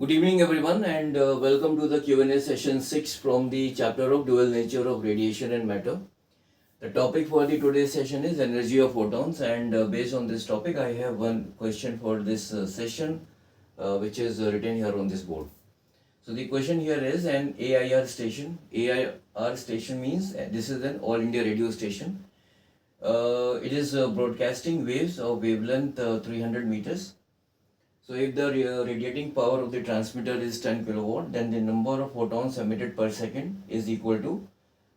Good evening, everyone, and welcome to the Q&A session 6 from the chapter of Dual Nature of Radiation and Matter. The topic for the today's session is energy of photons, and based on this topic, I have one question for this session, which is written here on this board. So the question here is an AIR station. AIR station means this is an All India radio station. It is broadcasting waves of wavelength 300 meters. So if the radiating power of the transmitter is 10 kilowatt, then the number of photons emitted per second is equal to.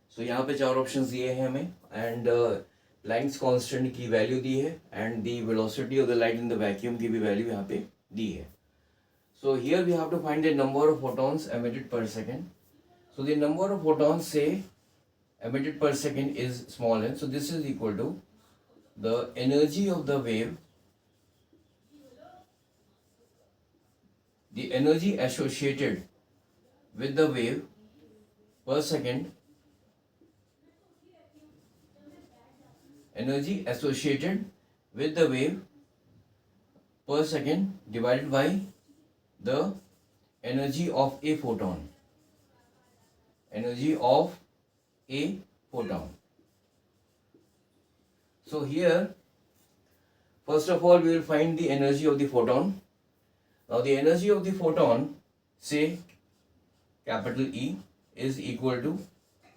So यहाँ पे चार options दिए हैं हमें, and Planck's constant की value दी है, and the velocity of the light in the vacuum की भी value यहाँ पे दी है. So here we have to find the number of photons emitted per second. So the number of photons say emitted per second is small n. So this is equal to the energy of the wave. The energy associated with the wave per second, energy associated with the wave per second divided by the energy of a photon. Energy of a photon. So here, first of all, we will find the energy of the photon. Now the energy of the photon, say capital E, is equal to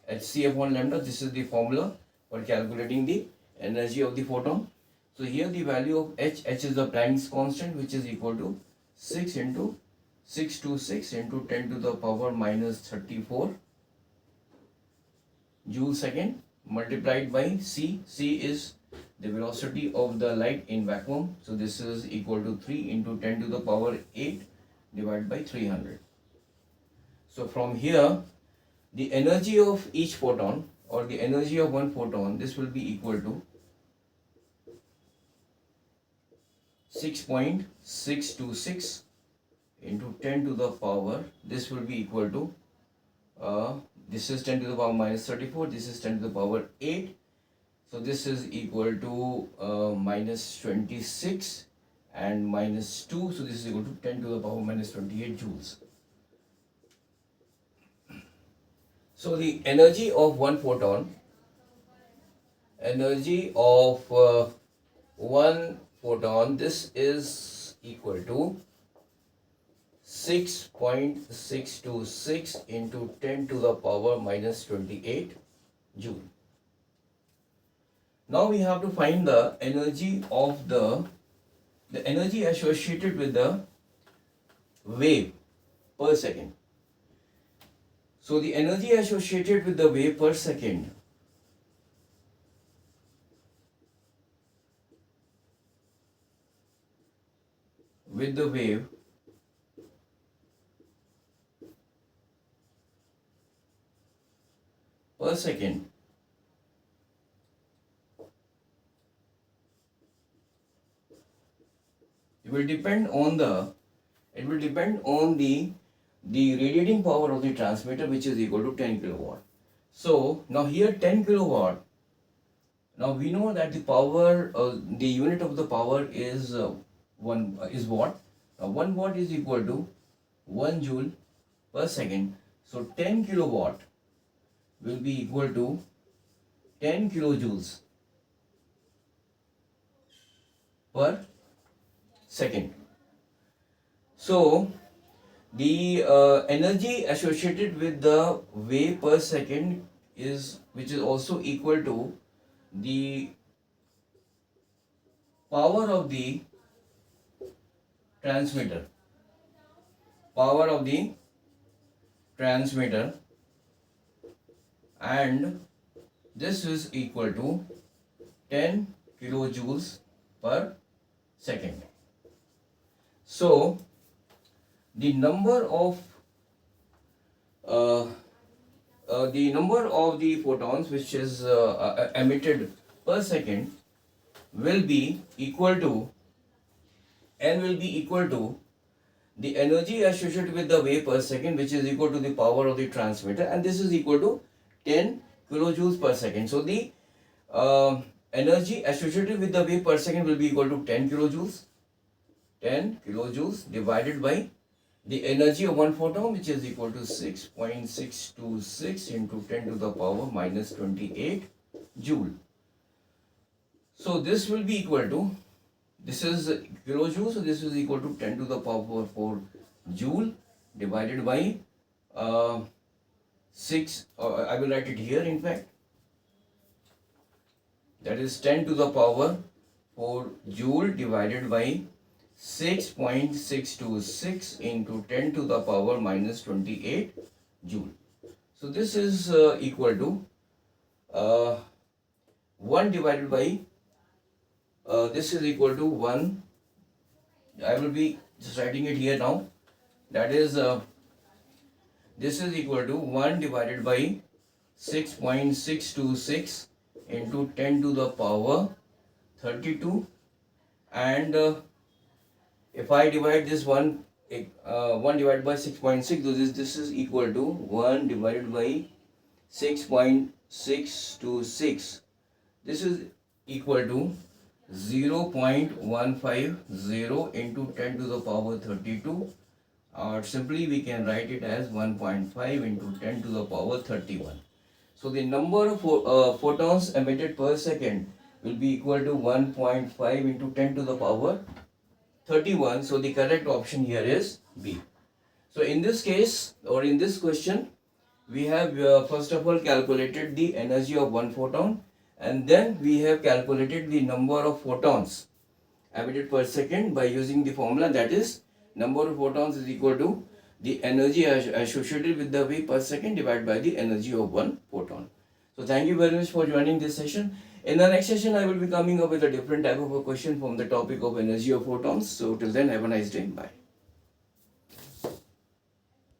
hc upon lambda. This is the formula for calculating the energy of the photon. So here the value of h is the Planck's constant, which is equal to 6 into 626 into 10 to the power minus 34 joule second multiplied by c. C is the velocity of the light in vacuum. So this is equal to 3 into 10 to the power 8 divided by 300. So from here, the energy of each photon, or the energy of one photon, this will be equal to 6.626 into 10 to the power, this will be equal to, this is 10 to the power minus 34, this is 10 to the power 8. So this is equal to minus 26 and minus 2. So this is equal to 10 to the power minus 28 joules. So the energy of one photon, this is equal to 6.626 into 10 to the power minus 28 joule. Now we have to find the energy of the energy associated with the wave per second. So the energy associated with the wave per second per second it will depend on the radiating power of the transmitter, which is equal to 10 kilowatt. So now here 10 kilowatt. Now we know that the power, the unit of the power is watt. Now 1 watt is equal to 1 joule per second. So 10 kilowatt will be equal to 10 kilojoules per second. So the energy associated with the wave per second is, which is also equal to the power of the transmitter. And this is equal to 10 kilojoules per second. So the number of the photons which is emitted per second will be equal to the energy associated with the wave per second, which is equal to the power of the transmitter, and this is equal to 10 kilojoules per second. So the energy associated with the wave per second will be equal to 10 kilojoules divided by the energy of one photon, which is equal to 6.626 into 10 to the power minus 28 joule. So this will be equal to, this is kilojoule, so this is equal to 10 to the power 4 joule divided by 6, I will write it here in fact, that is 10 to the power 4 joule divided by 6.626 into 10 to the power minus 28 joule. So this is equal to 1 divided by, this is equal to 1, I will be just writing it here now, that is this is equal to 1 divided by 6.626 into 10 to the power 32, and if I divide this 1 divided by 6.6, this is equal to 1 divided by 6.626. This is equal to 0.150 into 10 to the power 32, or simply we can write it as 1.5 into 10 to the power 31. So the number of photons emitted per second will be equal to 1.5 into 10 to the power 31. So the correct option here is B. So in this case, or in this question, we have first of all calculated the energy of one photon, and then we have calculated the number of photons emitted per second by using the formula, that is number of photons is equal to the energy associated with the wave per second divided by the energy of one photon. So thank you very much for joining this session. In the next session, I will be coming up with a different type of a question from the topic of energy of photons. So till then, have a nice day. Bye.